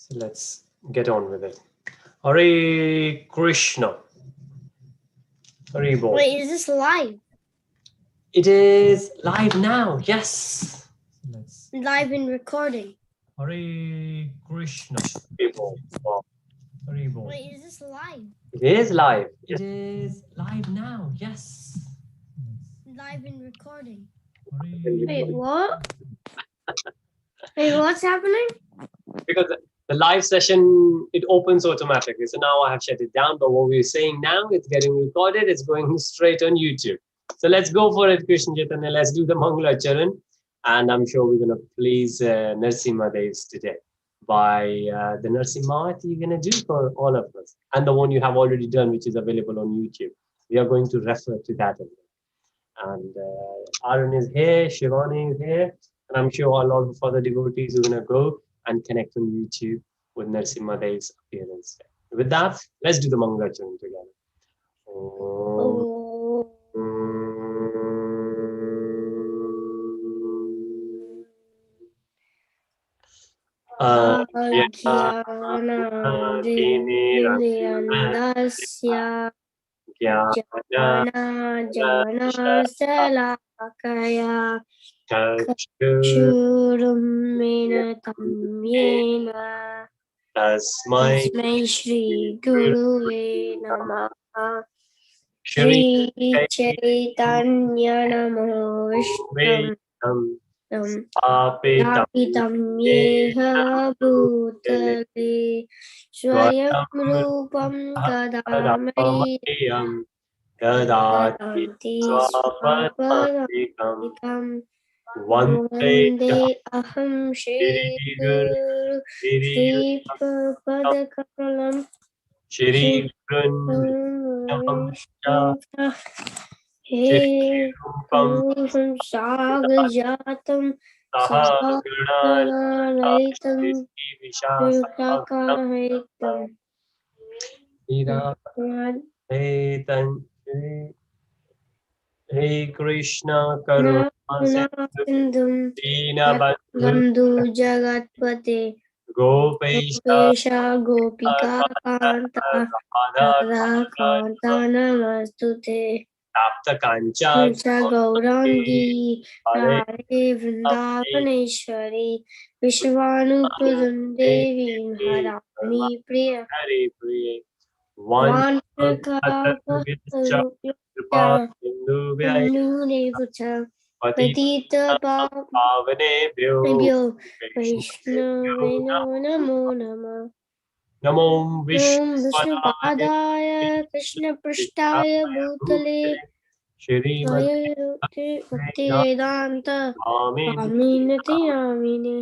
So let's get on with it. Hare Krishna. Hare Bol. Wait, is this live? It is live now. Yes. Let's. Live in recording. Hare Krishna. Hare Bol. Wow. Hare Bol. Wait, is this live? It is live. It is live now. Yes. Live in recording. Hare. Wait, what? Wait, what's happening? Because the live session, it opens automatically. So now I have shut it down. But what we're saying now, it's getting recorded. It's going straight on YouTube. So let's go for it, Krishna Chaitanya. Let's do the Mangala Charan. And I'm sure we're going to please Nrsimhadeva today by the Nrsimha you're going to do for all of us. And the one you have already done, which is available on YouTube. We are going to refer to that as well. And Arun is here, Shivani is here. And I'm sure a lot of other devotees are going to go and connect on YouTube with Nrsimhadeva's appearance. With that, let's do the Mangala Charan together. Oh. Jnana Salakaya Churumena Yena Tasmai Shri Guruve Namaha Shri Chaitanya Namo Vishnu Apitam Yeha Bhutale Swayam Rupam Kadamai Dadanti Swapadam Vande Aham Shri Guru Shri Padakalam Shri He Rupam Sagajatam Sahaganaitam Vishakahaitam Hey Krishna Karuna Sindhum Dina Bandhu Jagatpate Gopesha Gopika Kanta Radha Kanta Namastute Tapta Kancha Gaurangi Radhe Vrindavaneshwari Vishvanupadam Devi Harani Priya Vanaka Nunevucha Patita Pavanebhyo Vaishnaveno Namo Nama Namo Vishnupadaya Krishna Prashtaya Bhutale Shri Bhakti Vedanta Aminati Amine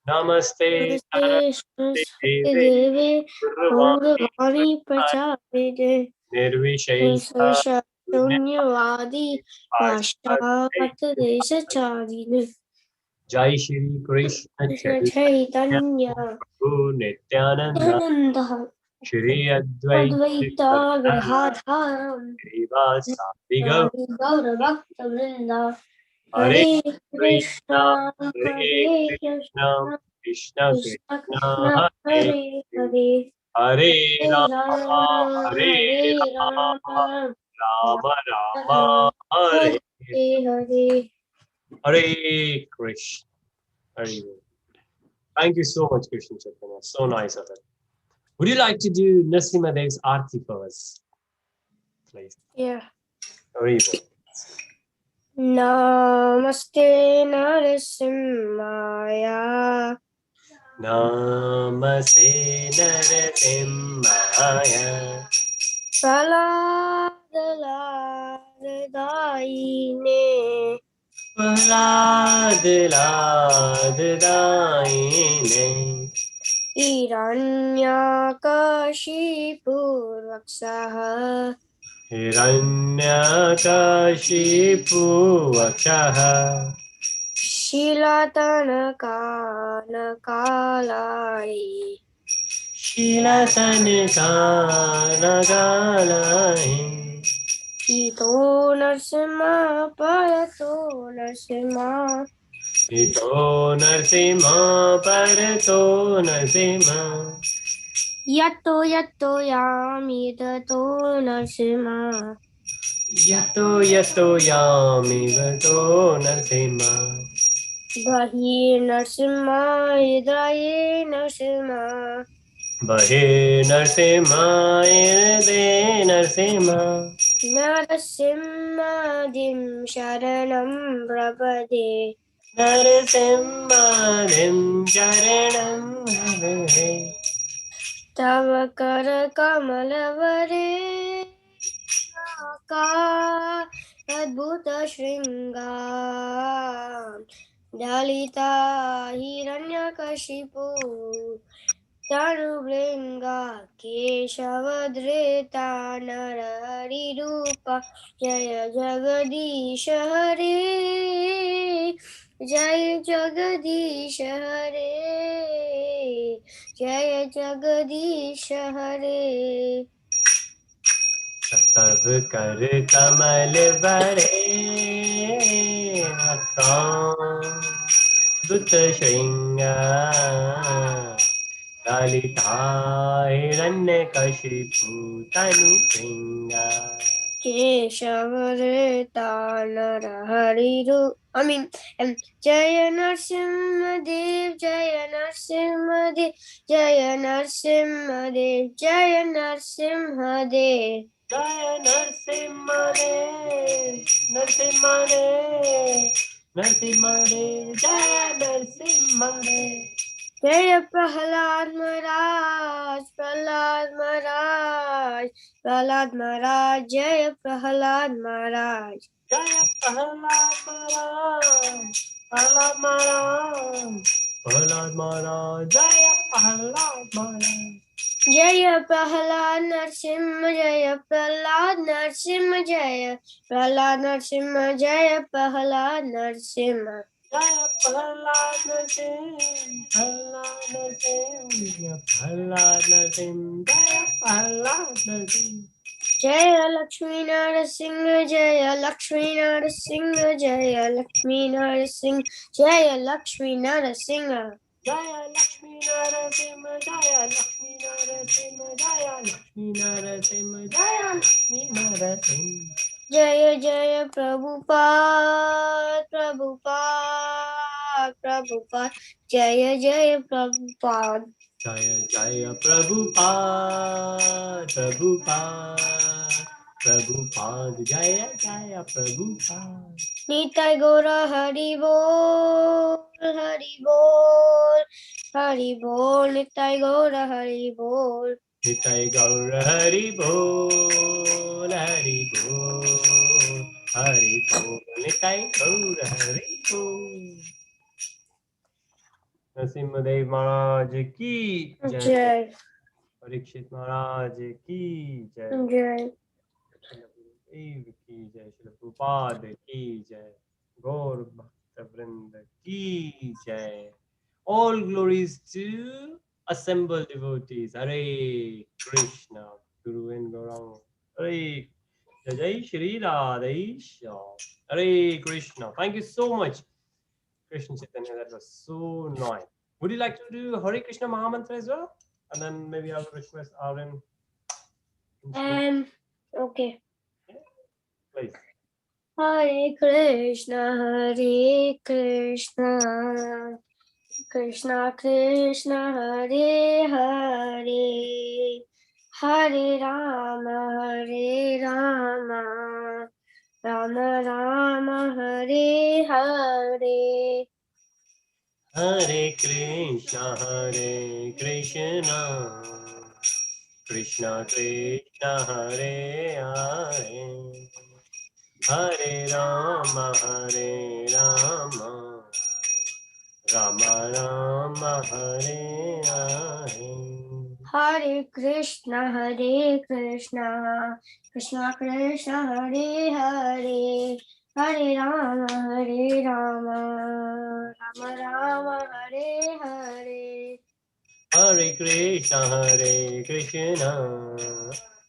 Namaste Namaste Deve Gauravani Prachapede Nirvishesha Shunyavadi Pashat Desachadine Jai Shri Krishna Chaitanya Nityananda Shri Advaita Gadadharam Srivasadi Gaura Bhakta Vrinda Hare Hare Krishna Hare Hare Krishna Krishna Krishna Krishna Hare Hare Hare Hare Rama Hare Hare Rama Rama Rama Rama Hare Hare Hare Krishna. Hare. Thank you so much, Krishna Chaitanya. So nice of it. Would you like to do Nrsimhadev's Aarti for us, please? Yeah. Hare. Namaste Nrsimhaya Namaste Nrsimhaya Saladalaladayine Saladalaladayine Hiranyakashipurvaksaha Hiranyakashipu Vakshaha Shilatanakanakalai Shilatanakalai Ito Nrsimha Parato Nrsimha ito Nrsimha parato Nrsimha. Yato yato yami tato Nrsimha. Yato yato yami vato Nrsimha. Bahi Nrsimha Hidaye Nrsimha. Bahe Nrsimha irde Nrsimha. Nrsimhadim Sharanam Prabhade. Nrsimhadim Sharanam Hare. Tava Kara Kamalavare Ka Adbhuta Shringa Dalita Hiranyakashipu Tanubringa Keshavadreta Narari Rupa Jaya Jagadish Hare Jaya Jagadish Hare Jaya Jagadish Hare. तब कर कमल बरे दुत श्रृंगा ललिता हिरण्य कशिपु तनु श्रृंगा Keshavareta Narahariru. Jaya Nrsimhadev, Jaya Nrsimhadev, Jaya Nrsimhadev, Jaya Nrsimhadev. जय नरसिम्हा नरसिम्हा नरसिम्हा जय Narasimha Jaya Prahlad Maharaj, Prahlad Maharaj, Prahlad Maharaj, Jaya Prahlad Maharaj. जय प्रहलाद महाराज प्रहलाद महाराज प्रहलाद महाराज जय प्रहलाद महाराज Jaya Prahlad Nrsimha, Jaya Prahlad Nrsimha, Jaya Prahlad Nrsimha, Jaya Prahlad Nrsimha. जय प्रहलाद नरसिंह प्रहलाद नरसिंह जय Prahlad Narasimha Jaya Lakshmi Nrsimha, Jaya Lakshmi Nrsimha, Jaya Lakshmi Nrsimha, Jaya Lakshmi Nrsimha. जय लक्ष्मी नरसिंह जय लक्ष्मी नरसिंह जय लक्ष्मी नरसिंह जय Lakshmi Narasimha Jaya Jaya Prabhupada, Prabhupada, Prabhupada. Jaya Jaya Prabhupada. जय जय प्रभुपाद प्रभुपाद प्रभुपाद जय जय Prabhupada Nitai Gora Hari Bol, Hari Bol, Hari Bol, Nitai Gora Hari Bol. Nitai गौर हरि बोल हरि बोल हरि बोल निताय गौर हरि बोल नरसिम्हदेव महाराज की जय Jai, परीक्षित महाराज की जय Jai. देव की जय श्री प्रभुपाद की जय गौर भक्त वृंद की जय all glories to assembled devotees Hare Krishna Guru and Gaurang Hare Jai Jai Shri Radha Hare Krishna. Thank you so much Krishna Chaitanya, that was so nice. Would you like to do Hare Krishna Mahamantra as well? And then maybe I will request Aaron. Okay. Please. Hare Krishna, Krishna Krishna, Hare Hare, Hare Rama, Rama Rama, Hare Hare. Hare Krishna, Krishna Krishna, Hare Hare, Hare Rama, Rama Rama, Hare Hare. Hare Krishna, Krishna Krishna, Hare Hare, Hare Rama, Rama Rama, Hare Hare. Hare Krishna,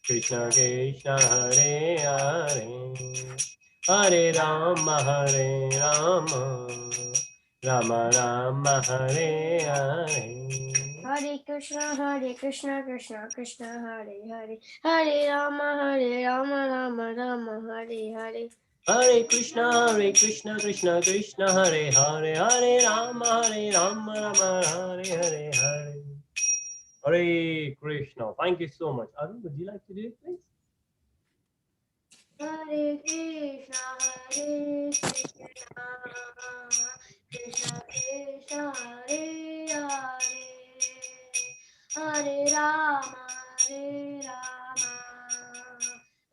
Krishna Krishna, Hare Hare, Hare Rama, Rama Rama Hare Hare. Hare Krishna, Krishna Krishna, Hare Hare, Hare Rama, Rama Rama, Hare Hare. Hare Krishna, Krishna Krishna, Hare Hare, Hare Rama, Rama Hare Hare Hare. Hare Krishna. Thank you so much. Arun, would you like to do it, please? Hare Krishna, Krishna Krishna, Hare Hare, Hare Rama,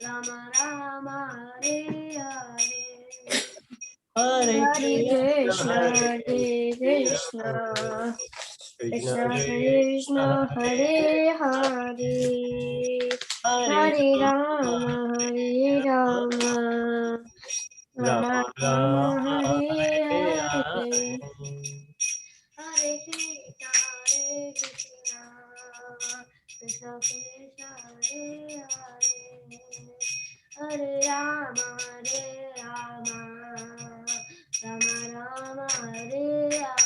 Rama Rama, Hare Hare. Hare Hare Krishna, Krishna, Krishna Krishna Krishna Krishna, Hare Hare Hare, Hare Hare Rama, Rama Rama Rama, Rama Hare Hare Hare. Hare. Hare Krishna, Krishna Krishna, Hare Hare, Hare Rama, Rama Rama, Hare Hare.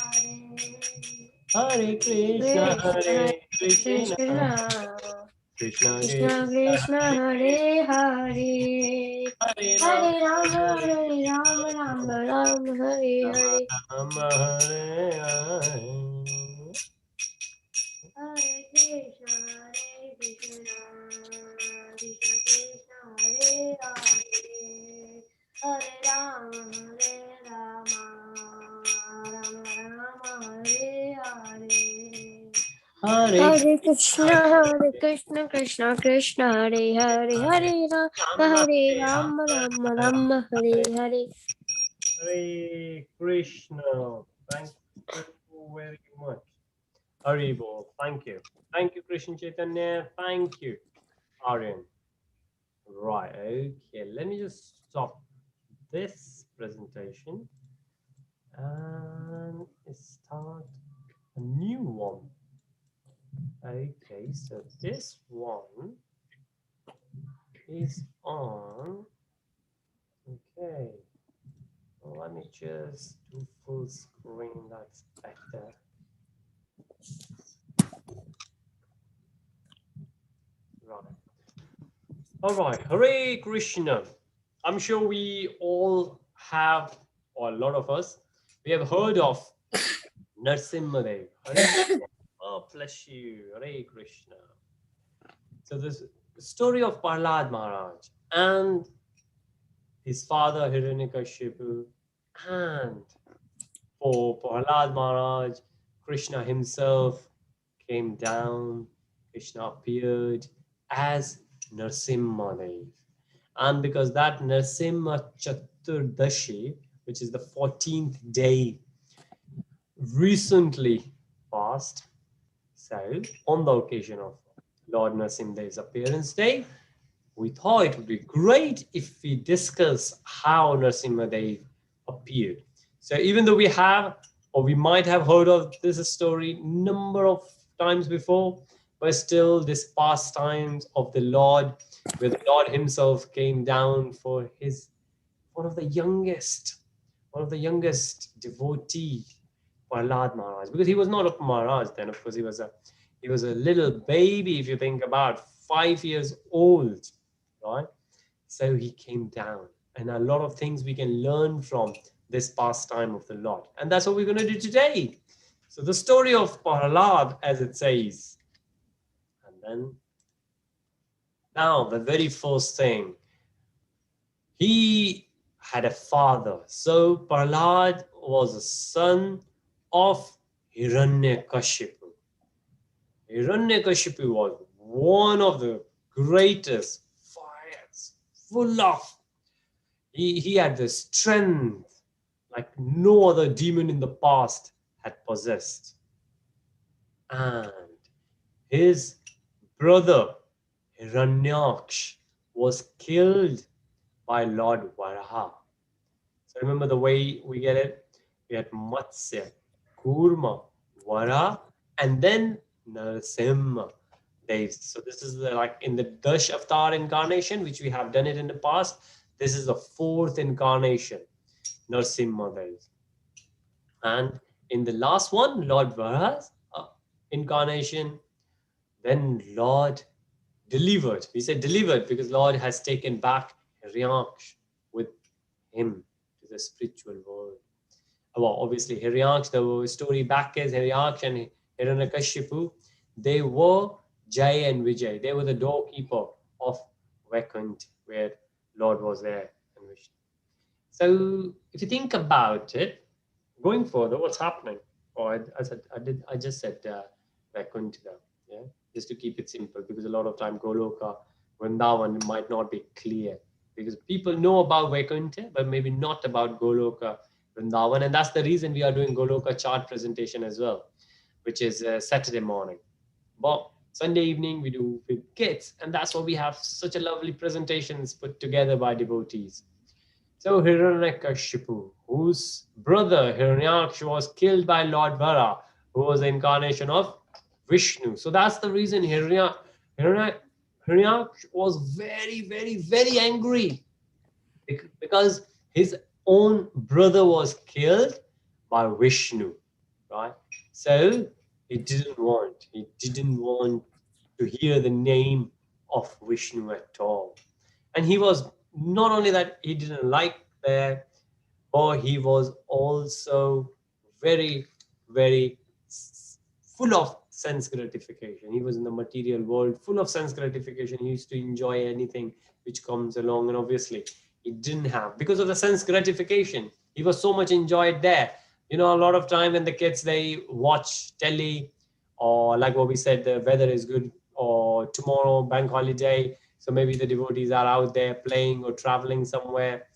Hare Krishna, Krishna Hare Krishna, Krishna, Krishna Krishna Krishna, Krishna, Hare Hare, Hare Rama, Hare Rama, Rama Rama, Hare Rama Hare. Rama, Hare Hare. Hare Krishna, Krishna Krishna, Hare Hare, Hare Rama, Rama Rama, Hare Hare. Hare Hare Krishna, Krishna Krishna, Krishna Hare Hare, Rama, Hare Rama, Rama Rama, Hare Hare. Hare Krishna. Thank you very much. Haribol, thank you. Thank you, Krishna Chaitanya. Thank you, Aryan. Right, okay. Let me just stop this presentation and start a new one. Okay, so this one is on. Okay, well, let me just do full screen. That's better. Right. All right. Hare Krishna. I'm sure we all have, or a lot of us, we have heard of Nrsimhadeva. Oh, bless you. Hare Krishna. So this story of Prahlad Maharaj and his father Hiranyakashipu, and for Prahlad Maharaj, Krishna himself came down, Krishna appeared as Nrsimhadeva. And because that Nrsimha Caturdasi, which is the 14th day, recently passed, so on the occasion of Lord Nrsimhadeva's appearance day, we thought it would be great if we discuss how Nrsimhadev appeared. So even though we have, or we might have heard of this story number of times before, but still this pastimes of the Lord, where the Lord himself came down for his one of the youngest devotee, Prahlad Maharaj, because he was not a Maharaj then. Of course, he was a little baby. If you think about 5 years old, right? So he came down, and a lot of things we can learn from this pastime of the Lord, and that's what we're going to do today. So the story of Prahlad, as it says, and then now the very first thing, he had a father. So Prahlad was a son of Hiranyakashipu. Hiranyakashipu was one of the greatest fires, full of. He had the strength like no other demon in the past had possessed. And his brother Hiranyaksh was killed by Lord Varaha. So remember the way we get it? We had Matsya, Kurma, Vara, and then Nrsimha. So this is like in the Dash Avatar incarnation, which we have done it in the past. This is the fourth incarnation, Nrsimha Dev. And in the last one, Lord Vara's incarnation, then Lord delivered. We say delivered because Lord has taken back Hiryaksh with him to the spiritual world. Well, obviously Hiryaksh, the story back is Hiryaksh and Hiranyakashipu, they were Jai and Vijay. They were the doorkeeper of Vaikuntha, where Lord was there and Vishnu. So if you think about it, going further, what's happening? Or I just said Vaikuntha, yeah, just to keep it simple, because a lot of time Goloka, Vrindavan might not be clear, because people know about Vaikuntha, but maybe not about Goloka, Vrindavan, and that's the reason we are doing Goloka chart presentation as well, which is Saturday morning. But Sunday evening we do with kids, and that's why we have such a lovely presentations put together by devotees. So Hiranyakashipu, whose brother Hiranyaksha was killed by Lord Vara, who was the incarnation of Vishnu. So that's the reason Hiranyaksha was very, very, very angry, because his own brother was killed by Vishnu, right? So he didn't want to hear the name of Vishnu at all. And he was, not only that he didn't like that, but he was also very, very full of sense gratification. He was in the material world, full of sense gratification. He used to enjoy anything which comes along, and obviously he didn't have, because of the sense gratification. He was so much enjoyed there. A lot of time when the kids, they watch telly, or like what we said, the weather is good, or tomorrow bank holiday, so maybe the devotees are out there playing or traveling somewhere,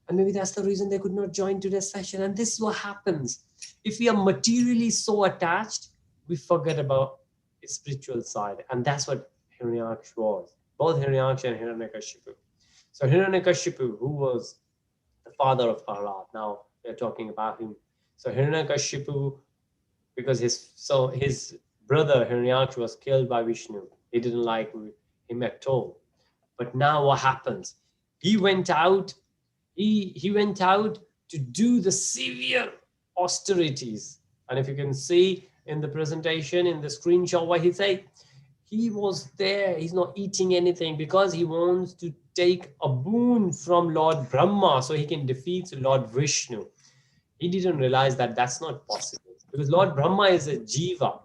and maybe that's the reason they could not join today's session. And this is what happens. If we are materially so attached, we forget about the spiritual side. And that's what Hiranyaksha was. Both Hiranyaksha and Hiranyakashipu. So Hiranyakashipu, who was the father of Prahlad, now they're talking about him. So Hiranyakashipu, because his brother Hiranyaksha was killed by Vishnu. He didn't like him at all. But now what happens? He went out he went out to do the severe austerities. And if you can see in the presentation, in the screenshot, what he said, he was there, he's not eating anything, because he wants to take a boon from Lord Brahma so he can defeat Lord Vishnu. He didn't realize that that's not possible, because Lord Brahma is a jiva,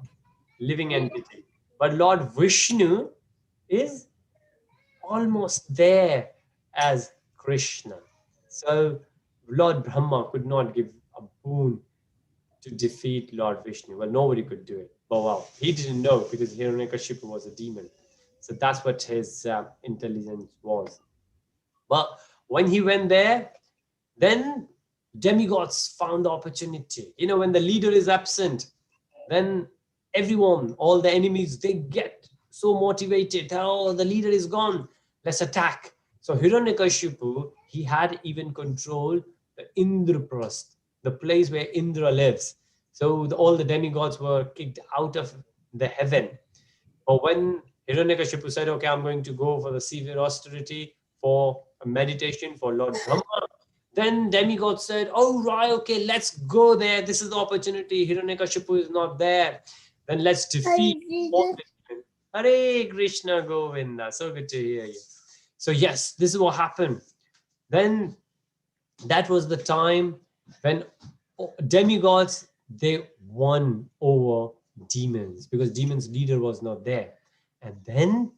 living entity, but Lord Vishnu is almost there as Krishna. So Lord Brahma could not give a boon to defeat Lord Vishnu. Well, nobody could do it. But well, he didn't know, because Hiranyakashipu was a demon. So that's what his intelligence was. But when he went there, then demigods found the opportunity. When the leader is absent, then everyone, all the enemies, they get so motivated. Oh, the leader is gone, let's attack. So Hiranyakashipu, he had even controlled the Indraprasth, the place where Indra lives. So all the demigods were kicked out of the heaven. But when Hiranyakashipu said, okay, I'm going to go for the severe austerity, for a meditation for Lord Brahma, then demigod said, oh, right, okay, let's go there. This is the opportunity. Hiranyakashipu is not there. Then let's defeat all the demons. Hare Krishna Govinda. So good to hear you. So yes, this is what happened. Then that was the time when demigods, they won over demons, because demons' leader was not there. And then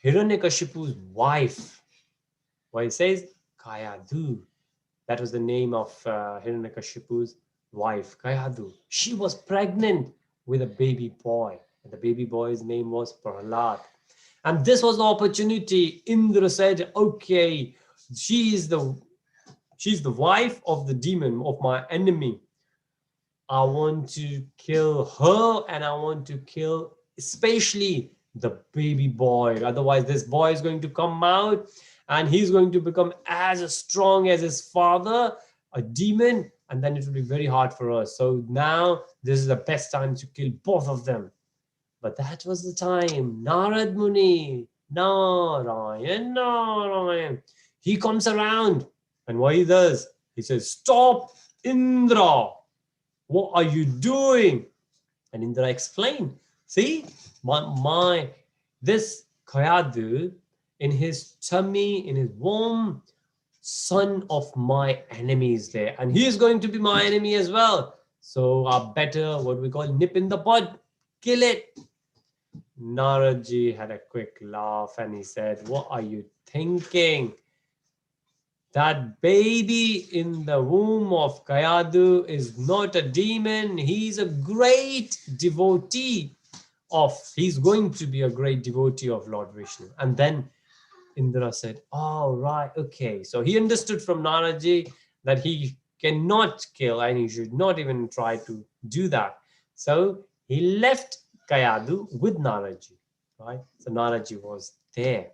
Hiranyakashipu's wife, what it says, Kayadu. That was the name of Hiranyakashipu's wife, Kayadu. She was pregnant with a baby boy, and the baby boy's name was Prahlad. And this was the opportunity. Indra said, okay, she's the wife of the demon, of my enemy. I want to kill her, and I want to kill especially the baby boy. Otherwise, this boy is going to come out and he's going to become as strong as his father, a demon, and then it will be very hard for us. So now this is the best time to kill both of them. But that was the time. Narad Muni, Narayan, he comes around, and what he does, he says, stop, Indra, what are you doing? And Indra explained, see, this Kayadu in his tummy, in his womb, son of my enemy is there, and he is going to be my enemy as well. So I better, what we call, nip in the bud, kill it. Naradji had a quick laugh and he said, what are you thinking? That baby in the womb of Kayadu is not a demon. He's a great devotee he's going to be a great devotee of Lord Vishnu. And then Indra said, oh, right, okay. So he understood from Naraji that he cannot kill and he should not even try to do that. So he left Kayadu with Naraji, right? So Naraji was there.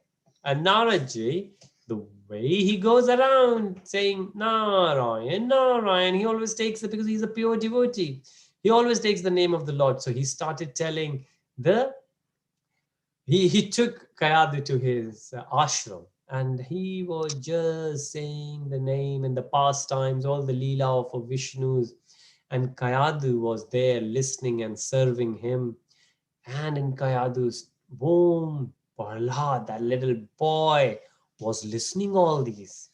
And Naraji, the way he goes around saying Narayan, Narayan, he always takes it because he's a pure devotee. He always takes the name of the Lord. So he started telling he took Kayadu to his ashram and he was just saying the name and the pastimes, all the Leela of Vishnu's, and Kayadu was there listening and serving him. And in Kayadu's womb, Prahlad, that little boy, was listening all these,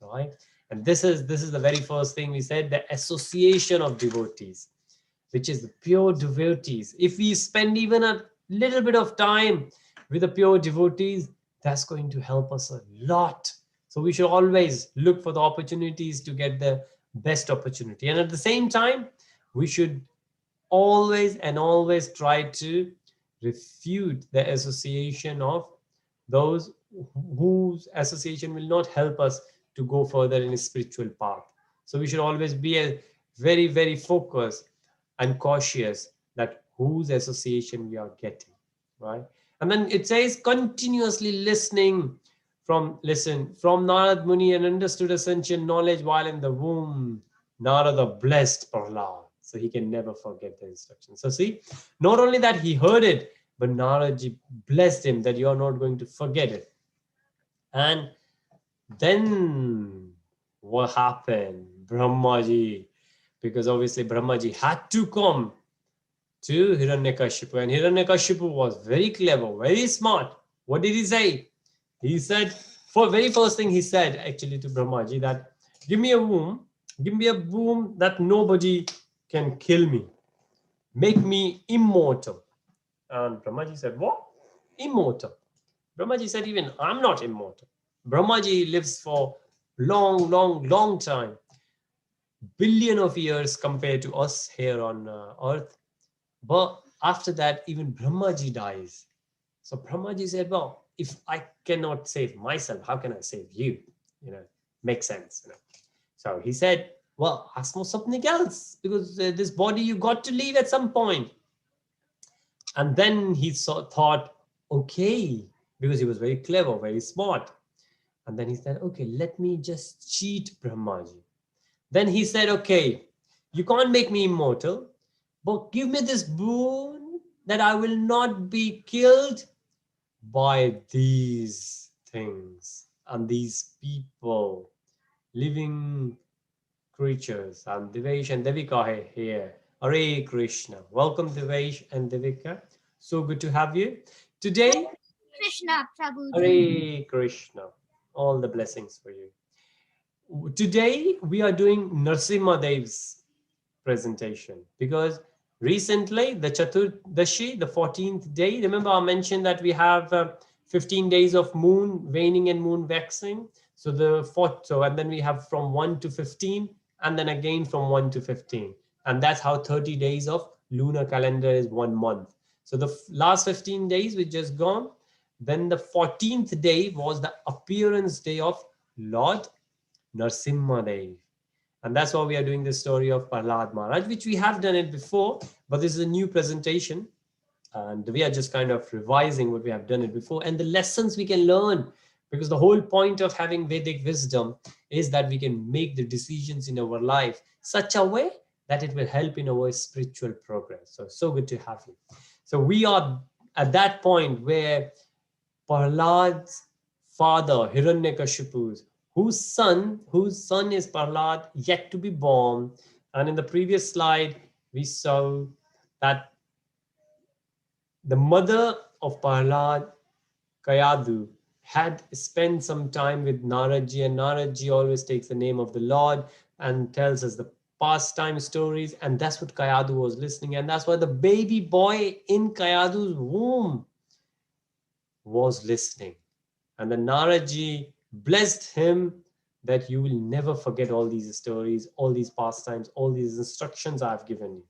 right? And this is the very first thing we said, the association of devotees, which is the pure devotees. If we spend even a little bit of time with the pure devotees, that's going to help us a lot. So we should always look for the opportunities to get the best opportunity. And at the same time, we should always try to refute the association of those whose association will not help us to go further in a spiritual path. So we should always be a very, very focused and cautious that whose association we are getting, right? And then it says continuously listening from Narad Muni and understood essential knowledge while in the womb. Narada blessed Prahlad, so he can never forget the instructions. So see, not only that he heard it, but Naradji blessed him that you are not going to forget it. And then what happened? Brahmaji, because obviously Brahmaji had to come to Hiranyakashipu, and Hiranyakashipu was very clever, very smart. What did he say? He said, for very first thing he said actually to Brahmaji that give me a womb that nobody can kill me, make me immortal. And Brahmaji said, what? Immortal. Brahmaji said, even I'm not immortal. Brahmaji lives for long time, billion of years compared to us here on earth. But after that, even Brahmaji dies. So Brahmaji said, well, if I cannot save myself, how can I save you? Makes sense. So he said, well, ask for something else, because this body you got to leave at some point. And then he thought, okay, because he was very clever, very smart. And then he said, okay, let me just cheat Brahmaji. Then he said, okay, you can't make me immortal, but give me this boon that I will not be killed by these things and these people, living creatures. And Devesh and Devika are here. Hare Krishna. Welcome, Devesh and Devika. So good to have you. Today, Krishna Prabhuji. Hare Krishna. All the blessings for you. Today, we are doing Nrsimhadeva's presentation because recently the Caturdasi, the 14th day, remember I mentioned that we have 15 days of moon waning and moon waxing. So and then we have from 1 to 15 and then again from 1 to 15. And that's how 30 days of lunar calendar is 1 month. So the last 15 days we just gone. Then the 14th day was the appearance day of Lord Nrsimhadeva. And that's why we are doing the story of Prahlad Maharaj, which we have done it before, but this is a new presentation. And we are just kind of revising what we have done it before and the lessons we can learn, because the whole point of having Vedic wisdom is that we can make the decisions in our life such a way that it will help in our spiritual progress. So good to have you. So we are at that point where Prahlad's father, Hiranyakashipu's whose son is Prahlad, yet to be born. And in the previous slide, we saw that the mother of Prahlad, Kayadu, had spent some time with Naradji, and Naradji always takes the name of the Lord and tells us the pastime stories, and that's what Kayadu was listening, and that's why the baby boy in Kayadu's womb was listening. And the Naradji blessed him that you will never forget all these stories, all these pastimes, all these instructions I've given you.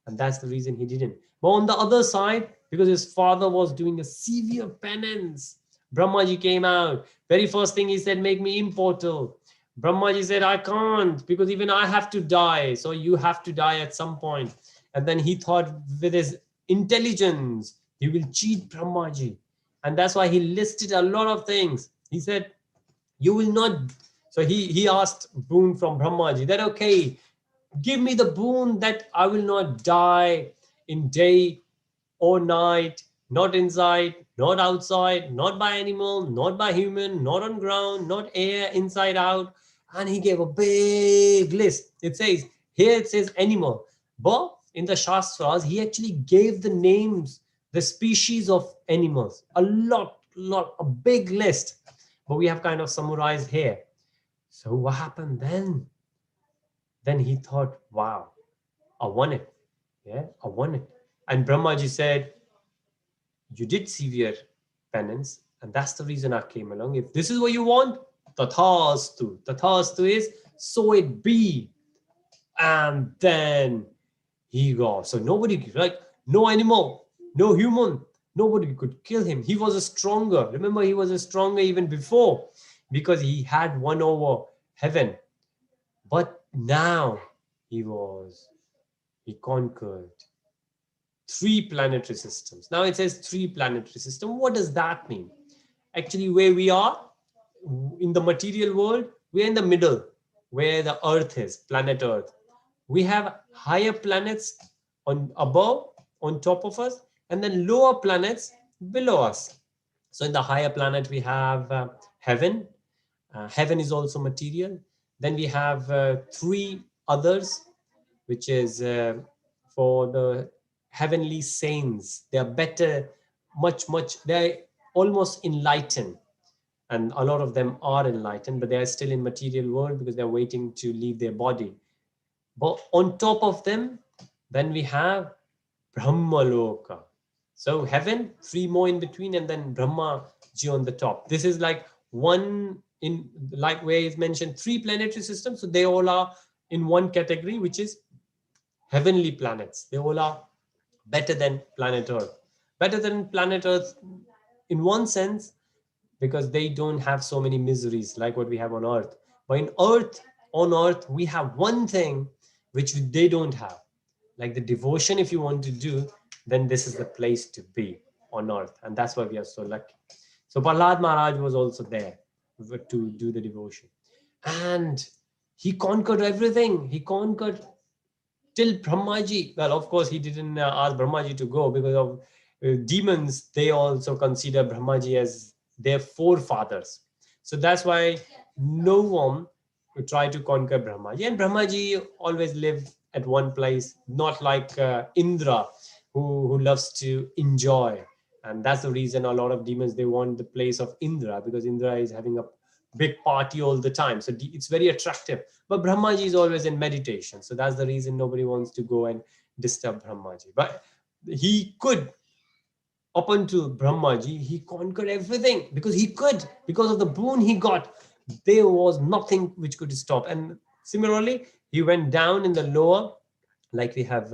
And that's the reason he didn't. But on the other side, because his father was doing a severe penance, Brahmaji came out. Very first thing he said, make me immortal. Brahmaji said, I can't, because even I have to die. So you have to die at some point. And then he thought with his intelligence, he will cheat Brahmaji. And that's why he listed a lot of things. He said, you will not. So he asked boon from Brahmaji that, okay, give me the boon that I will not die in day or night, not inside, not outside, not by animal, not by human, not on ground, not air, inside out. And he gave a big list. Here it says animal. But in the Shastras, he actually gave the names, the species of animals, a big list. But we have kind of summarized here. So what happened then? Then he thought, wow, I won it. Yeah, I won it. And Brahmaji said, you did severe penance, and that's the reason I came along. If this is what you want, tathastu. Tathastu is so it be. And then he goes. So nobody, like, no animal, no human, nobody could kill him. He was a stronger. Remember, he was a stronger even before because he had won over heaven. But now he conquered 3 planetary systems. Now it says 3 planetary systems. What does that mean? Actually, where we are in the material world, we're in the middle where the earth is, planet earth. We have higher planets above, on top of us, and then lower planets below us. So in the higher planet, we have heaven. Heaven is also material. Then we have 3 others, which is for the heavenly saints. They are better, they're almost enlightened. And a lot of them are enlightened, but they are still in material world because they're waiting to leave their body. But on top of them, then we have Brahmaloka. So heaven, 3 more in between, and then Brahma Ji on the top. This is like one in, like where it's mentioned 3 planetary systems. So they all are in one category, which is heavenly planets. They all are better than planet Earth. Better than planet Earth in one sense, because they don't have so many miseries like what we have on Earth. But on Earth, we have one thing which they don't have. Like the devotion, if you want to do, then this is the place to be on Earth. And that's why we are so lucky. So Prahlad Maharaj was also there to do the devotion. And he conquered everything. He conquered till Brahmaji. Well, of course, he didn't ask Brahmaji to go because of demons. They also consider Brahmaji as their forefathers. So that's why no one would try to conquer Brahmaji. And Brahmaji always lived at one place, not like Indra, who loves to enjoy. And that's the reason a lot of demons, they want the place of Indra, because Indra is having a big party all the time. So it's very attractive. But Brahmaji is always in meditation. So that's the reason nobody wants to go and disturb Brahmaji. But he could, up until Brahmaji, he conquered everything because he could, because of the boon he got. There was nothing which could stop. And similarly, he went down in the lower, like we have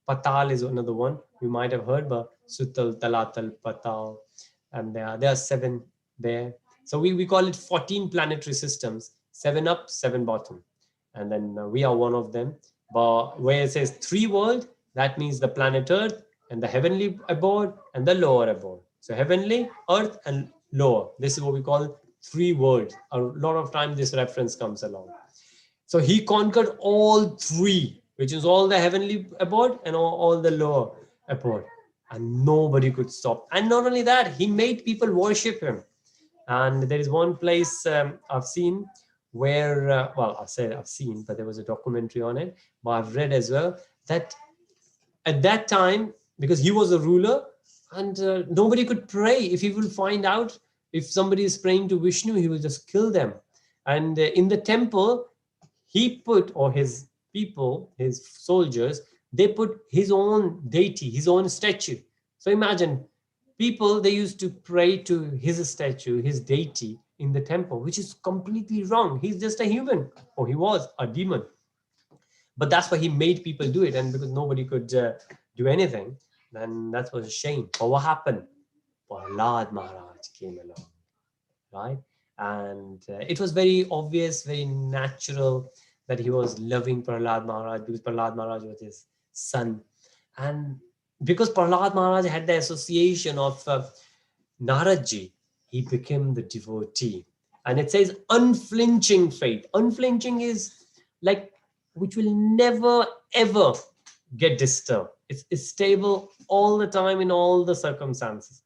Patal is another one you might have heard, but Sutal, Talatal, Patal, and there are 7 there. So we call it 14 planetary systems, 7 up, 7 bottom. And then we are one of them. But where it says 3 world, that means the planet Earth and the heavenly abode and the lower abode. So heavenly, earth, and lower. This is what we call 3 worlds. A lot of time this reference comes along. So he conquered all 3, which is all the heavenly abode and all the lower abode. And nobody could stop. And not only that, he made people worship him. And there is one place I've seen where, well, I said I've seen, but there was a documentary on it, but I've read as well that at that time, because he was a ruler and nobody could pray. If he will find out if somebody is praying to Vishnu, he will just kill them. And in the temple, he put, or his people, his soldiers, they put his own deity, his own statue. So imagine, people, they used to pray to his statue, his deity in the temple, which is completely wrong. He's just a human, or he was a demon. But that's why he made people do it. And because nobody could do anything, then that was a shame. But what happened? Prahlad Maharaj came along, right? And it was very obvious, very natural that he was loving Prahlad Maharaj, because Prahlad Maharaj was his son. And because Prahlad Maharaj had the association of Naradji, he became the devotee. And it says unflinching faith. Unflinching is like, which will never ever get disturbed. It's stable all the time in all the circumstances.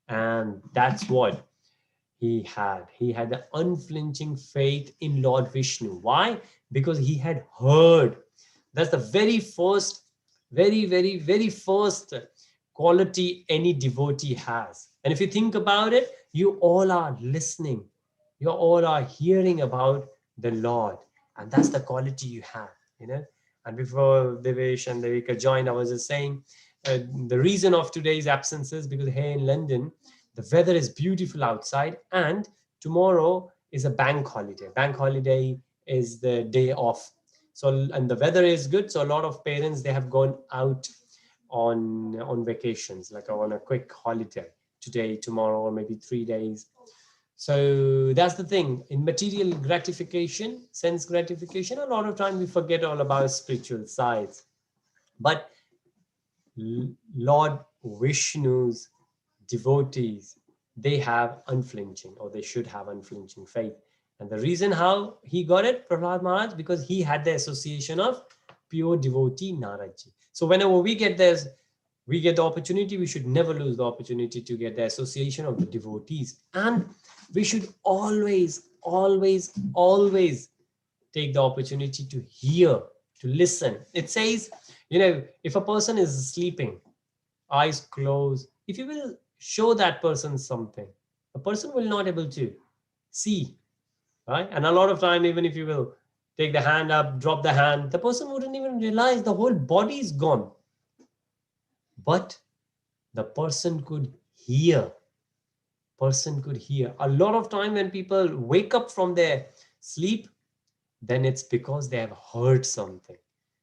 And that's what he had. He had the unflinching faith in Lord Vishnu. Why? Because he had heard. That's the very first, very first quality any devotee has. And if you think about it, you all are listening. You all are hearing about the Lord. And that's the quality you have, you know. And before Devesh and Devika joined, I was just saying, the reason of today's absence is because here in London, the weather is beautiful outside, and tomorrow is a bank holiday. Bank holiday is the day off. So, and the weather is good. So a lot of parents, they have gone out on vacations, like on a quick holiday today, tomorrow, or maybe 3 days. So that's the thing. In material gratification, sense gratification, a lot of time we forget all about spiritual sides. But Lord Vishnu's devotees, they have unflinching, or they should have unflinching faith. And the reason how he got it, Prahlad Maharaj, because he had the association of pure devotee Naradji. So whenever we get this, we get the opportunity, we should never lose the opportunity to get the association of the devotees. And we should always take the opportunity to hear, to listen. It says, you know, if a person is sleeping, eyes closed, if you will show that person something, the person will not able to see, right? And a lot of time, even if you will take the hand up, drop the hand, the person wouldn't even realize the whole body is gone. But the person could hear. A lot of time when people wake up from their sleep, then it's because they have heard something.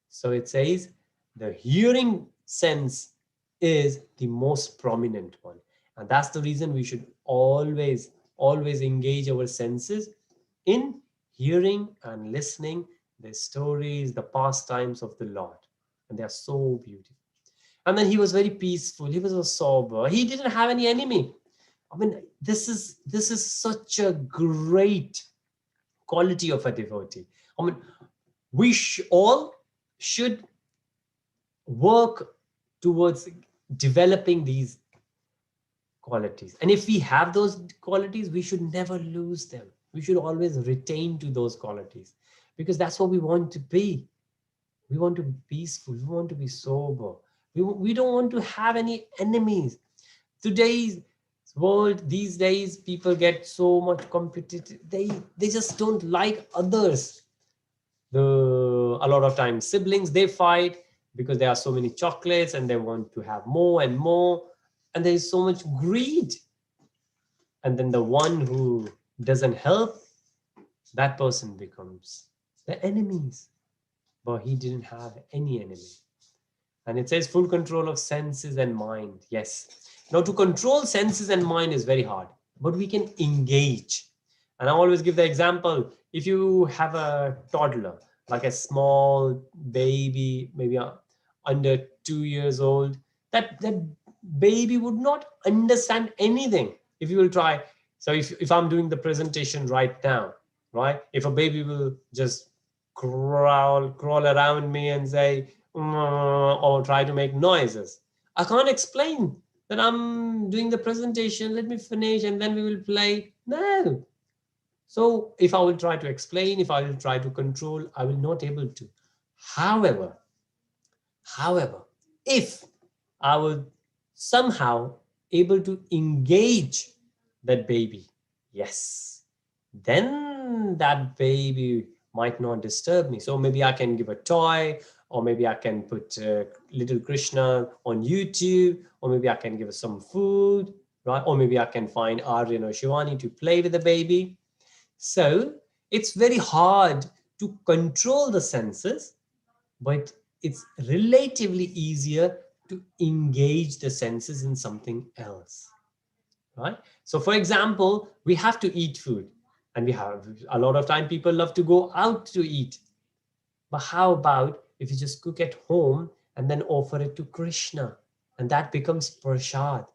So it says the hearing sense is the most prominent one. And that's the reason we should always engage our senses in hearing and listening the stories, the pastimes of the Lord. And they are so beautiful. And then he was very peaceful. He was so sober. He didn't have any enemy. I mean, this is such a great quality of a devotee. I mean, we all should work towards developing these qualities. And if we have those qualities, we should never lose them. We should always retain to those qualities, because that's what we want to be. We want to be peaceful. We want to be sober. We don't want to have any enemies. Today's world, these days, people get so much competitive. They just don't like others. A lot of times siblings, they fight because there are so many chocolates and they want to have more and more. And there is so much greed. And then the one who doesn't help, that person becomes the enemies. But he didn't have any enemy. And it says full control of senses and mind. Yes. Now, to control senses and mind is very hard, but we can engage. And I always give the example, if you have a toddler, like a small baby, maybe under 2 years old, that baby would not understand anything if you will try. So if I'm doing the presentation right now, right? If a baby will just crawl around me and say, or try to make noises, I can't explain that I'm doing the presentation, let me finish and then we will play. No. So if I will try to explain, if I will try to control, I will not able to. However, if I would somehow able to engage that baby, yes, then that baby might not disturb me. So maybe I can give a toy, or maybe I can put little Krishna on YouTube, or maybe I can give some food, right? Or maybe I can find Aryan or Shivani to play with the baby. So it's very hard to control the senses, but it's relatively easier to engage the senses in something else, right? So for example, we have to eat food, and we have a lot of time people love to go out to eat. But how about if you just cook at home and then offer it to Krishna, and that becomes prasad?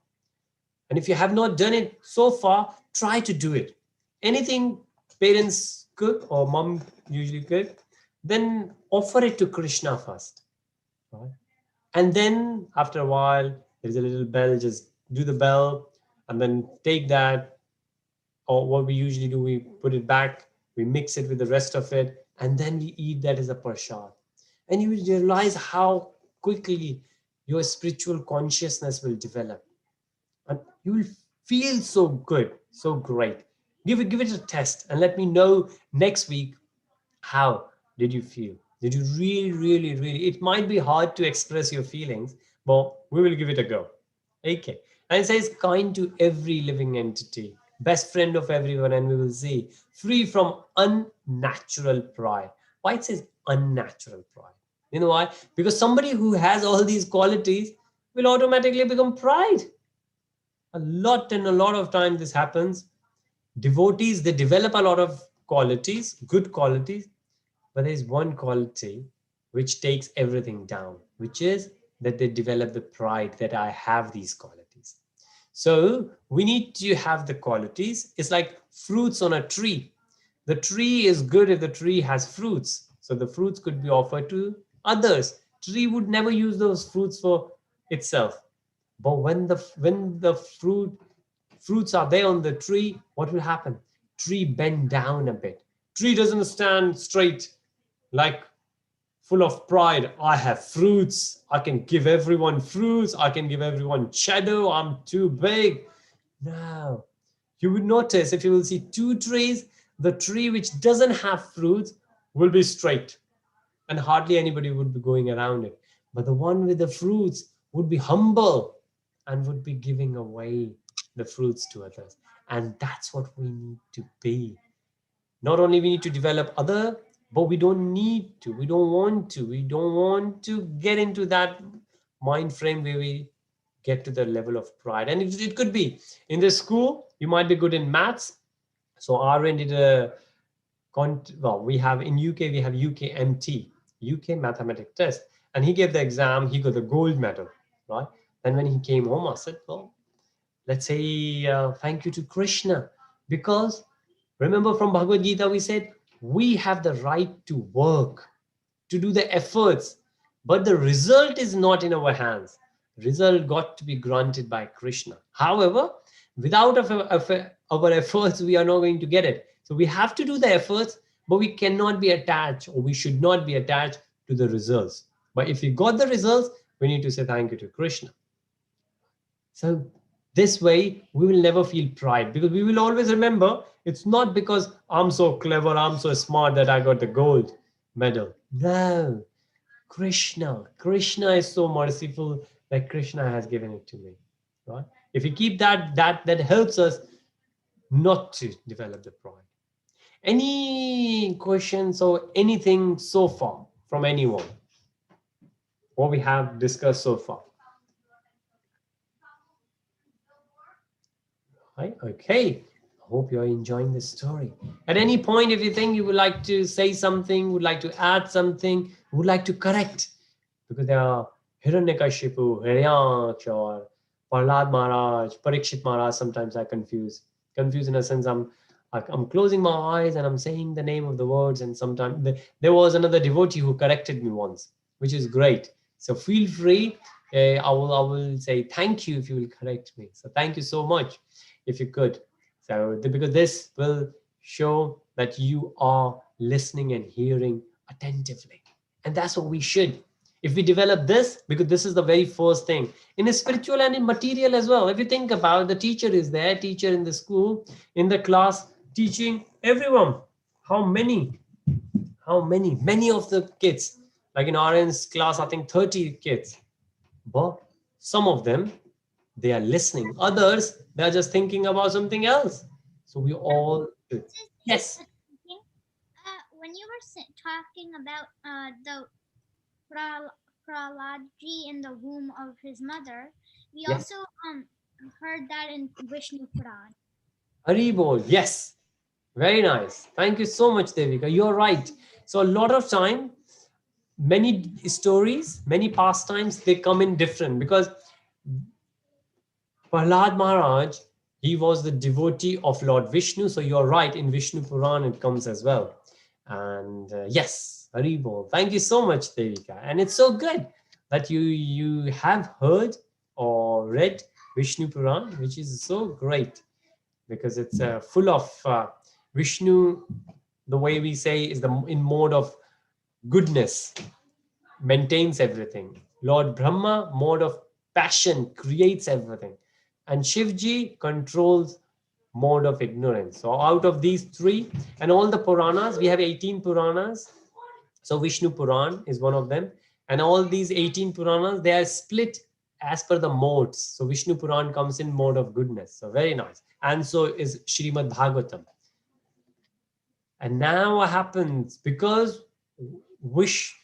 And if you have not done it so far, try to do it. Anything parents cook or mom usually cook, then offer it to Krishna first, right? And then after a while, there's a little bell, just do the bell, and then take that, or what we usually do, we put it back, we mix it with the rest of it, and then we eat that as a prasad. And you will realize how quickly your spiritual consciousness will develop, and you will feel so good, so great. Give it a test and let me know next week, how did you feel? Did you really, it might be hard to express your feelings, but we will give it a go. Okay. And it says kind to every living entity, best friend of everyone, and we will see free from unnatural pride. Why it says unnatural pride? You know why? Because somebody who has all these qualities will automatically become pride. A lot of time this happens. Devotees, they develop a lot of qualities, good qualities, but there is one quality which takes everything down, which is that they develop the pride that I have these qualities. So we need to have the qualities. It's like fruits on a tree. The tree is good if the tree has fruits. So the fruits could be offered to others. Tree would never use those fruits for itself. But when the fruits are there on the tree, what will happen? Tree bend down a bit. Tree doesn't stand straight like full of pride. I have fruits. I can give everyone fruits. I can give everyone shadow. I'm too big. No. You would notice if you will see two trees, the tree which doesn't have fruits will be straight, and hardly anybody would be going around it. But the one with the fruits would be humble and would be giving away the fruits to others. And that's what we need to be. Not only we need to develop other, but we don't need to, we don't want to get into that mind frame where we get to the level of pride. And it could be in the school, you might be good in maths. So Arvind did well, we have in UK, we have UKMT, UK mathematics test, and he gave the exam, he got the gold medal, right? And when he came home, I said, well, let's say thank you to Krishna, because remember from Bhagavad Gita, we said we have the right to work, to do the efforts, but the result is not in our hands. Result got to be granted by Krishna. However, without our efforts, we are not going to get it. So we have to do the efforts, but we cannot be attached, or we should not be attached to the results. But if we got the results, we need to say thank you to Krishna. So this way, we will never feel pride, because we will always remember it's not because I'm so clever, I'm so smart that I got the gold medal. No, Krishna is so merciful that Krishna has given it to me, right? If we keep that helps us not to develop the pride. Any questions or anything so far from anyone? What we have discussed so far? Right? Okay. I hope you're enjoying this story. At any point, if you think you would like to say something, would like to add something, would like to correct, because there are Hiranyakashipu, Hiranyaksh, or Prahlad Maharaj, Parikshit Maharaj, sometimes I confuse. Confused in a sense, I'm closing my eyes and I'm saying the name of the words, and sometimes there was another devotee who corrected me once, which is great. So feel free. I will say thank you if you will correct me. So thank you so much if you could. So, because this will show that you are listening and hearing attentively. And that's what we should. If we develop this, because this is the very first thing in a spiritual and in material as well. If you think about, the teacher is there, teacher in the school, in the class, teaching everyone. How many? Many of the kids, like in RN's class, I think 30 kids. But some of them, they are listening. Others, they are just thinking about something else. So we all should. Yes. When you were talking about the Praladji in the womb of his mother, we Yes. also heard that in Vishnu Puran. Haribol. Yes. Very nice. Thank you so much, Devika. You're right. So a lot of time, many stories, many pastimes, they come in different, because Prahlad Maharaj, he was the devotee of Lord Vishnu. So you're right, in Vishnu Puran it comes as well. And yes, Haribol. Thank you so much, Devika. And it's so good that you have heard or read Vishnu Puran, which is so great, because it's full of Vishnu. The way we say is the in mode of goodness, maintains everything. Lord Brahma, mode of passion, creates everything. And Shivji controls mode of ignorance. So out of these three, and all the Puranas, we have 18 Puranas. So Vishnu Puran is one of them. And all these 18 Puranas, they are split as per the modes. So Vishnu Puran comes in mode of goodness. So very nice. And so is Srimad Bhagavatam. And now what happens? Because Wish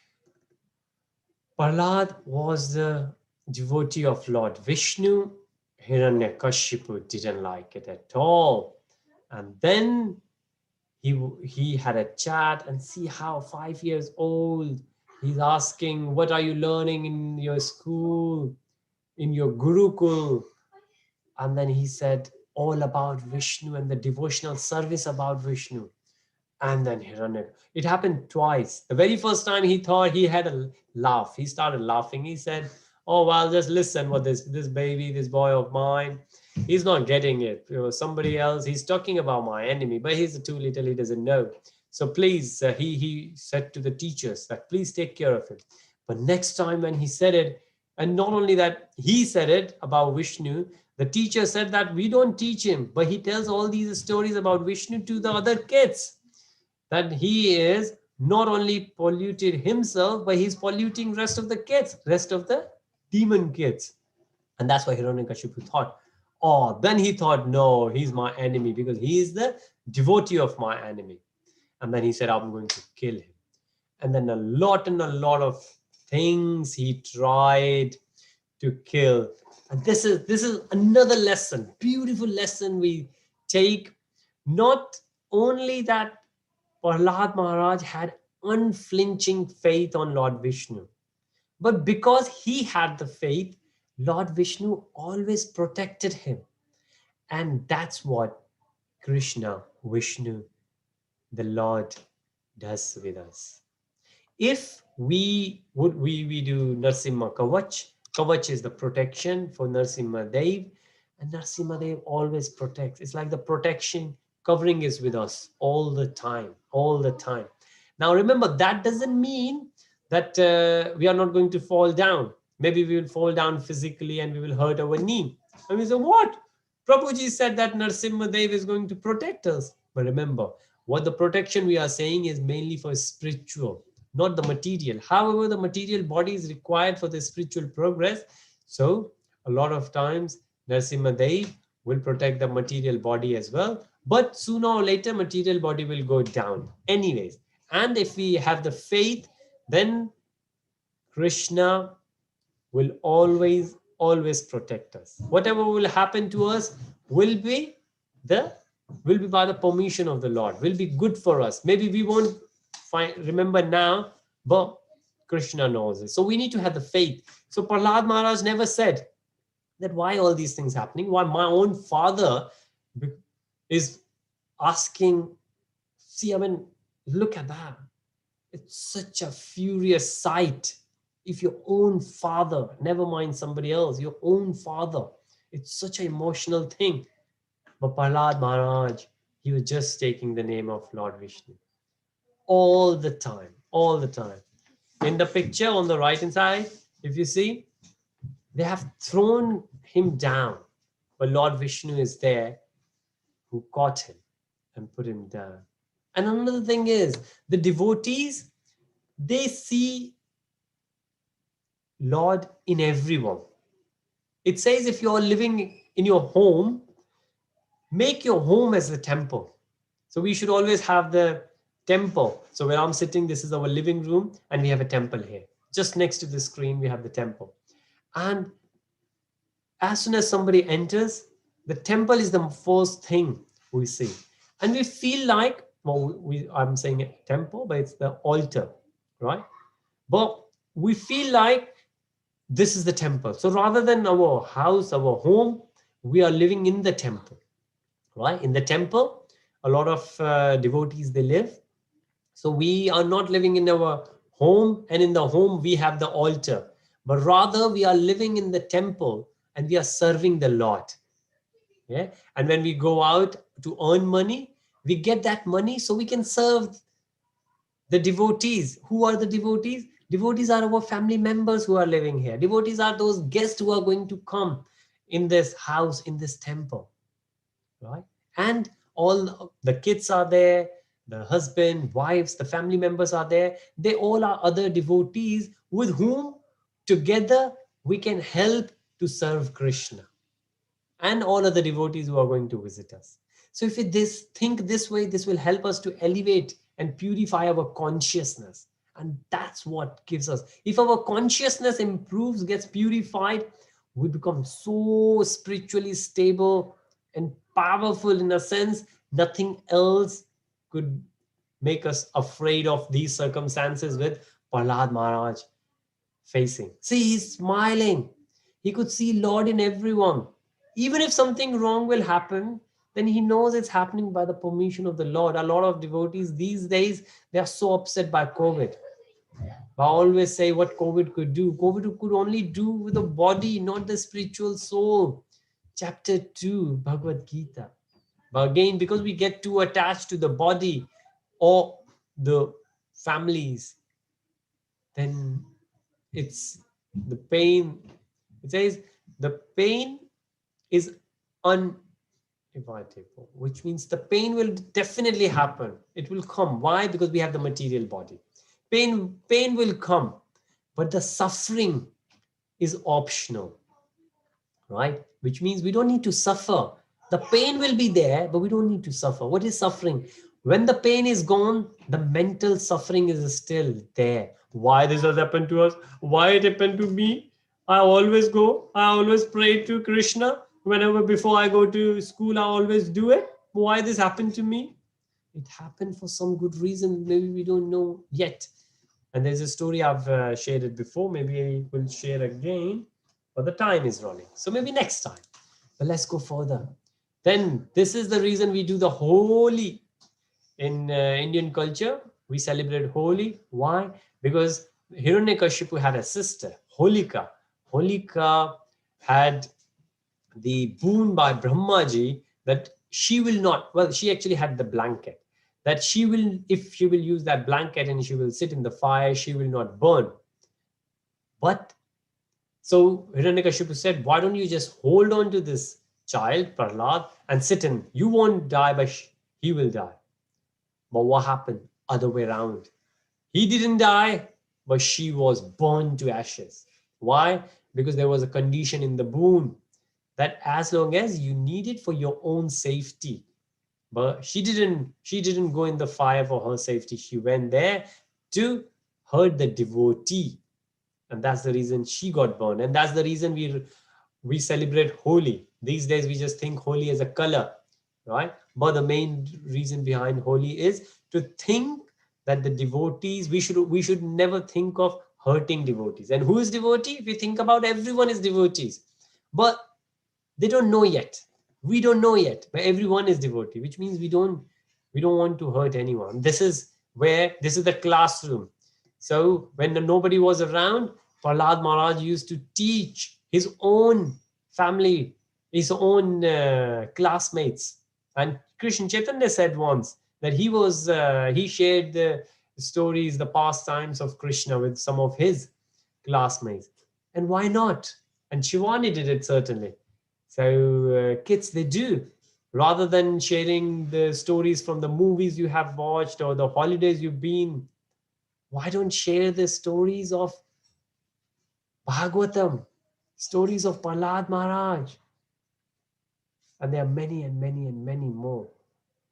Prahlad was the devotee of Lord Vishnu. Hiranyakashipu didn't like it at all. And then he had a chat, and see how 5 years old, he's asking, what are you learning in your school, in your Gurukul? And then he said all about Vishnu and the devotional service about Vishnu. And then Hiranyak, it happened twice. The very first time he thought, he had a laugh. He started laughing. He said, oh, well, just listen what this baby, this boy of mine, he's not getting it. Somebody else, he's talking about my enemy, but he's too little, he doesn't know. So please, he said to the teachers that please take care of him. But next time when he said it, and not only that, he said it about Vishnu, the teacher said that we don't teach him, but he tells all these stories about Vishnu to the other kids, that he is not only polluted himself, but he's polluting rest of the kids, rest of the demon kids. And that's why Hiranyakashipu thought, oh, then he thought, no, he's my enemy, because he is the devotee of my enemy. And then he said, I'm going to kill him. And then a lot of things he tried to kill. And this is another lesson, beautiful lesson we take. Not only that Prahlad Maharaj had unflinching faith on Lord Vishnu, but because he had the faith, Lord Vishnu always protected him. And that's what Krishna, Vishnu, the Lord does with us. If we do Nrsimha Kavach, Kavach is the protection for Nrsimhadev, and Nrsimhadev always protects. It's like the protection covering is with us all the time, all the time. Now remember, that doesn't mean that we are not going to fall down. Maybe we will fall down physically and we will hurt our knee. And we say, what? Prabhuji said that Nrsimhadev is going to protect us. But remember, what the protection we are saying is mainly for spiritual, not the material. However, the material body is required for the spiritual progress. So a lot of times Nrsimhadev will protect the material body as well. But sooner or later, material body will go down anyways. And if we have the faith, then Krishna will always protect us. Whatever will happen to us will be by the permission of the Lord, will be good for us. Maybe we won't remember now, but Krishna knows it. So we need to have the faith. So Prahlad Maharaj never said that why all these things happening, why my own father is asking. See, I mean, look at that. It's such a furious sight. If your own father, never mind somebody else, your own father, it's such an emotional thing. But Prahlad Maharaj, he was just taking the name of Lord Vishnu all the time, all the time. In the picture on the right hand side, if you see, they have thrown him down, but Lord Vishnu is there who caught him and put him down. And another thing is, the devotees, they see Lord in everyone. It says if you are living in your home, make your home as the temple. So we should always have the temple. So where I'm sitting, this is our living room, and we have a temple here. Just next to the screen, we have the temple. And as soon as somebody enters, the temple is the first thing we see. And we feel like, well, I'm saying a temple, but it's the altar, right? But we feel like this is the temple. So rather than our house, our home, we are living in the temple, right? In the temple, a lot of devotees, they live. So we are not living in our home, and in the home we have the altar, but rather we are living in the temple and we are serving the Lord. Yeah. And when we go out to earn money, we get that money so we can serve the devotees. Who are the devotees? Devotees are our family members who are living here. Devotees are those guests who are going to come in this house, in this temple, right? And all the kids are there, the husband, wives, the family members are there. They all are other devotees with whom together we can help to serve Krishna and all other devotees who are going to visit us. So if we think this way, this will help us to elevate and purify our consciousness. And that's what gives us. If our consciousness improves, gets purified, we become so spiritually stable and powerful in a sense, nothing else could make us afraid of these circumstances with Prahlad Maharaj facing. See, he's smiling. He could see Lord in everyone. Even if something wrong will happen, then he knows it's happening by the permission of the Lord. A lot of devotees these days, they are so upset by COVID. I always say what COVID could do. COVID could only do with the body, not the spiritual soul. Chapter 2, Bhagavad Gita. But again, because we get too attached to the body or the families, then it's the pain. It says the pain is unavoidable, which means the pain will definitely happen. It will come. Why? Because we have the material body. Pain will come, but the suffering is optional, right? Which means we don't need to suffer. The pain will be there, but we don't need to suffer. What is suffering? When the pain is gone, the mental suffering is still there. Why this has happened to us? Why it happened to me? I always pray to Krishna. Whenever before I go to school, I always do it. Why this happened to me? It happened for some good reason. Maybe we don't know yet. And there's a story I've shared it before. Maybe I will share again, but the time is running. So maybe next time. But let's go further. Then this is the reason we do the Holi in Indian culture. We celebrate Holi. Why? Because Hiranyakashipu had a sister, Holika. Holika had the boon by Brahmaji that she will not, well, she actually had the blanket that she will, if she will use that blanket and she will sit in the fire, she will not burn. But so Hiranyakashipu said, why don't you just hold on to this child, Prahlad, and sit in. You won't die, but he will die. But what happened? Other way around. He didn't die, but she was burned to ashes. Why? Because there was a condition in the boon that as long as you need it for your own safety. But she didn't go in the fire for her safety. She went there to hurt the devotee. And that's the reason she got burned. And that's the reason we celebrate Holi. These days we just think Holi as a color, right? But the main reason behind Holi is to think that the devotees, we should never think of hurting devotees. And who is devotee? If you think about, everyone is devotees. But they don't know yet. We don't know yet, but everyone is devotee, which means we don't want to hurt anyone. This is the classroom. So when nobody was around, Prahlad Maharaj used to teach his own family his own classmates. And Krishna Chaitanya said once that he shared the stories, the pastimes of Krishna with some of his classmates. And why not? And Shivani did it certainly. So kids, they do. Rather than sharing the stories from the movies you have watched or the holidays you've been, why don't share the stories of Bhagavatam, stories of Prahlad Maharaj? And there are many and many and many more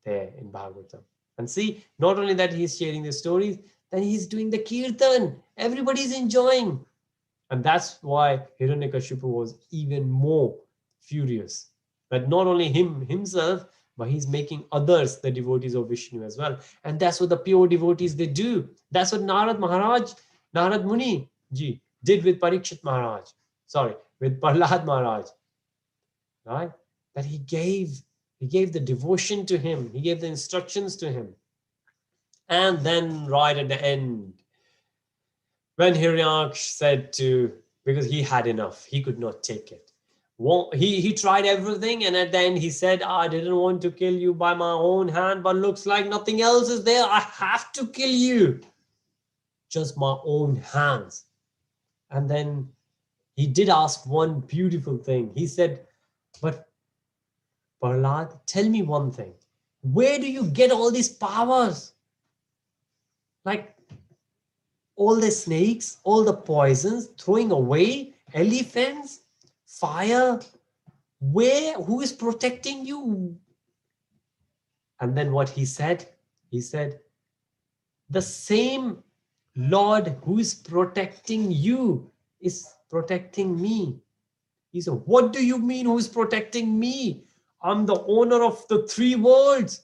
there in Bhagavatam. And see, not only that he's sharing the stories, then he's doing the kirtan. Everybody's enjoying. And that's why Hiranyakashipu was even more furious. That not only himself, but he's making others the devotees of Vishnu as well. And that's what the pure devotees, they do. That's what Narad Muni ji did with Parikshit Maharaj. Sorry, with Prahlad Maharaj. Right? That he gave the devotion to him. He gave the instructions to him. And then right at the end, when Hiranyaksh said to, because he had enough, he could not take it. He tried everything, and at the end he said, I didn't want to kill you by my own hand, but looks like nothing else is there. I have to kill you. Just my own hands. And then he did ask one beautiful thing. He said, but Prahlad, tell me one thing. Where do you get all these powers? Like all the snakes, all the poisons, throwing away, elephants, fire. Who is protecting you? And then what he said? He said, the same Lord who is protecting you is protecting me. He said, what do you mean who is protecting me? I'm the owner of the three worlds.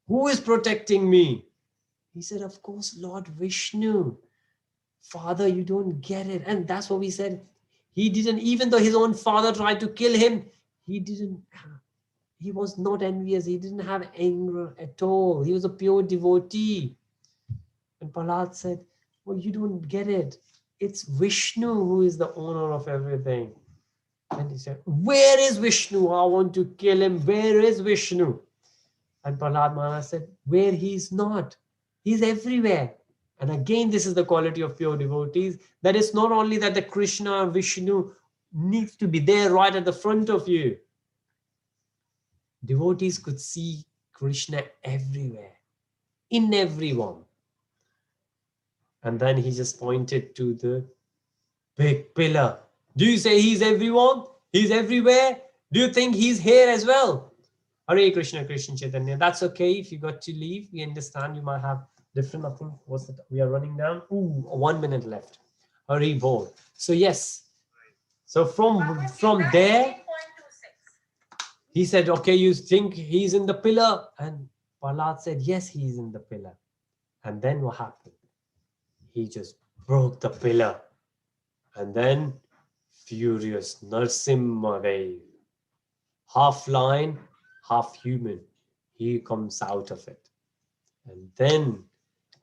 Who is protecting me? He said, of course, Lord Vishnu. Father, you don't get it. And that's what we said. He didn't, even though his own father tried to kill him, he was not envious. He didn't have anger at all. He was a pure devotee. And Prahlad said, well, you don't get it. It's Vishnu who is the owner of everything. And he said, where is Vishnu? I want to kill him. Where is Vishnu? And Prahlad Maharaj said, where he's not. He's everywhere. And again, this is the quality of pure devotees. That it's not only that the Krishna, Vishnu needs to be there right at the front of you. Devotees could see Krishna everywhere, in everyone. And then he just pointed to the big pillar. Do you say he's everyone? He's everywhere? Do you think he's here as well? Hare Krishna, Krishna Chaitanya. That's okay if you got to leave. We understand you might have different nothing. What's that? We are running down. 1 minute left. Hare Bol. So yes. So from there, he said, okay, you think he's in the pillar? And Prahlad said, yes, he's in the pillar. And then what happened? He just broke the pillar. And then furious Nrsimhadeva, half lion, half human, he comes out of it. And then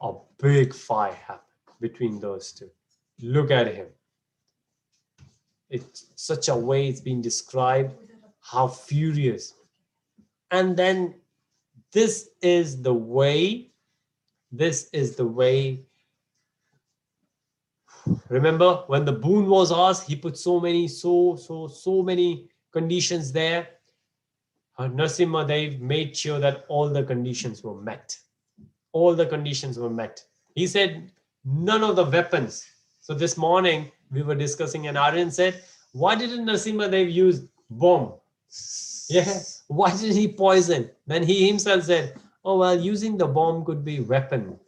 a big fight happened between those two. Look at him. It's such a way it's been described, how furious. And then this is the way. Remember when the boon was asked, he put so many conditions there. Nrsimhadev made sure that all the conditions were met. All the conditions were met. He said, none of the weapons. So this morning we were discussing and Aryan said, why didn't Nrsimhadev use bomb? Yeah. Why did he poison? Then he himself said, oh, well, using the bomb could be weapon.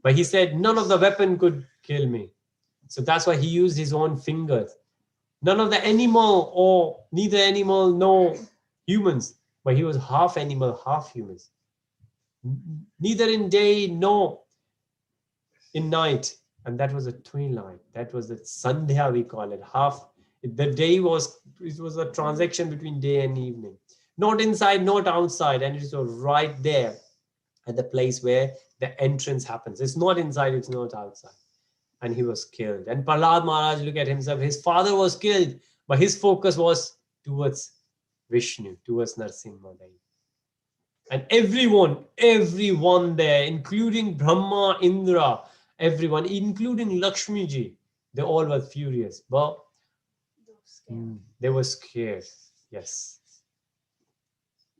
But he said, none of the weapon could kill me. So that's why he used his own fingers. None of the animal or neither animal nor humans. But he was half animal, half humans. Neither in day nor in night. And that was a twilight. That was the Sandhya, we call it. The day was a transaction between day and evening. Not inside, not outside. And it was right there at the place where the entrance happens. It's not inside, it's not outside. And he was killed. And Prahlad Maharaj, look at himself. His father was killed, but his focus was towards Vishnu, towards Nrsimhadeva. And everyone there, including Brahma, Indra, everyone, including Lakshmi ji, they all were furious. But they were scared. Yes.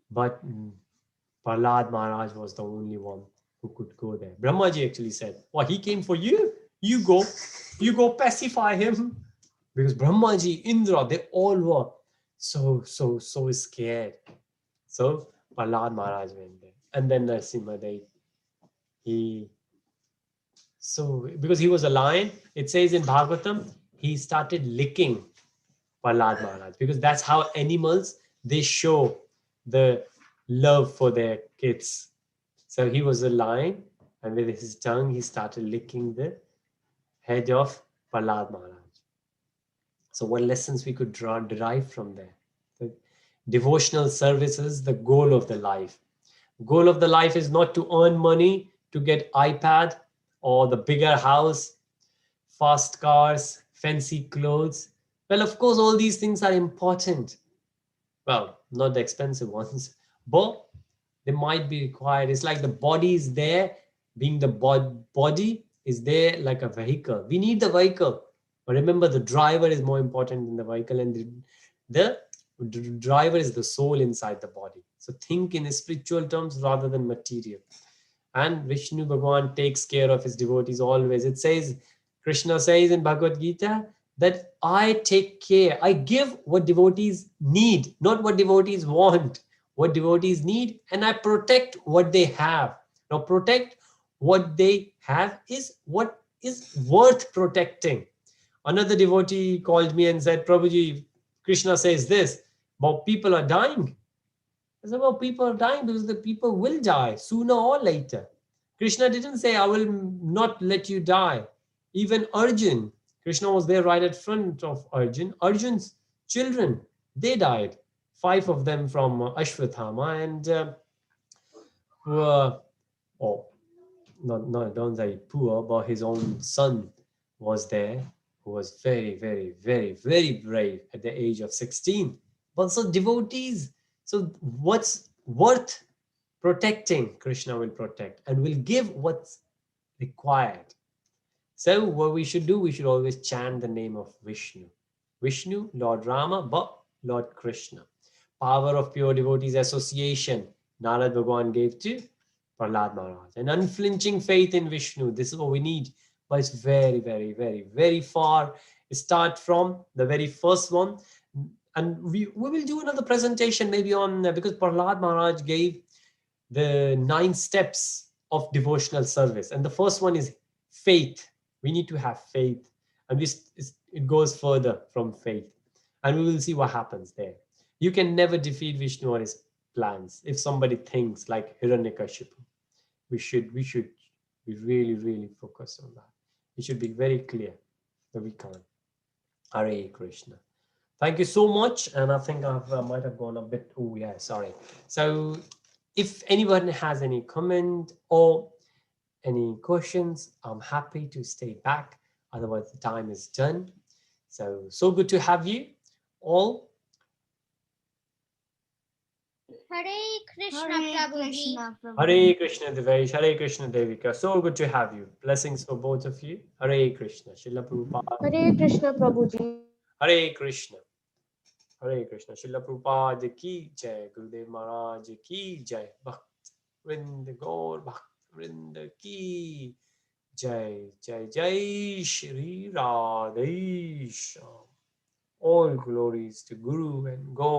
But Prahlad Maharaj was the only one who could go there. Brahma ji actually said, "Well, he came for you. You go pacify him." Because Brahma ji, Indra, they all were so scared. So Prahlad Maharaj went there. And then Nrsimha, because he was a lion, it says in Bhagavatam, he started licking Prahlad Maharaj, because that's how animals, they show the love for their kids. So he was a lion, and with his tongue he started licking the head of Prahlad Maharaj. So what lessons we could derive from there? The devotional service is the goal of the life. Goal of the life is not to earn money, to get iPad or the bigger house, fast cars, fancy clothes. Well, of course, all these things are important. Well, not the expensive ones, but they might be required. It's like the body is there, being the body is there like a vehicle. We need the vehicle, but remember, the driver is more important than the vehicle, and the driver is the soul inside the body. So think in spiritual terms rather than material. And Vishnu Bhagwan takes care of his devotees always. It says, Krishna says in Bhagavad Gita that I take care, I give what devotees need, not what devotees want, what devotees need, and I protect what they have. Now, protect what they have is what is worth protecting. Another devotee called me and said, Prabhuji, Krishna says this, but people are dying. I said, well, people are dying because the people will die sooner or later. Krishna didn't say, I will not let you die. Even Arjun, Krishna was there right at front of Arjun. Arjun's children, they died. 5 of them from Ashwathama, and poor, oh, not don't say poor, but his own son was there, who was very, very, very, very brave at the age of 16. But so devotees, so what's worth protecting, Krishna will protect and will give what's required. So what we should do, we should always chant the name of Vishnu. Vishnu, Lord Rama, but Lord Krishna. Power of pure devotees association, Narad Bhagwan gave to Prahlad Maharaj. An unflinching faith in Vishnu, this is what we need. But it's very, very, very, very far. Start from the very first one. And we will do another presentation maybe on, because Prahlad Maharaj gave the 9 steps of devotional service. And the first one is faith. We need to have faith. And it goes further from faith. And we will see what happens there. You can never defeat Vishnu or his plans. If somebody thinks like Hiranyakashipu, we should be really, really focused on that. It should be very clear that we can't. Hare Krishna. Thank you so much. And I think I might have gone a bit, oh yeah, sorry. So if anyone has any comment or any questions, I'm happy to stay back. Otherwise, the time is done. So good to have you all. Hare Krishna, Prabhuji. Hare Krishna Devesh, Hare Krishna Devika. So good to have you. Blessings for both of you. Hare Krishna. Srila Prabhupada. Hare Krishna Prabhuji. Hare Krishna. Hare Krishna. Srila Prabhupada ki jai. Gurudev Maharaj ki jai. Bhakt Vrind Gaur Bhakt Vrind ki jai. Jai Jai Shri Radhesham. All glories to Guru and Gaur.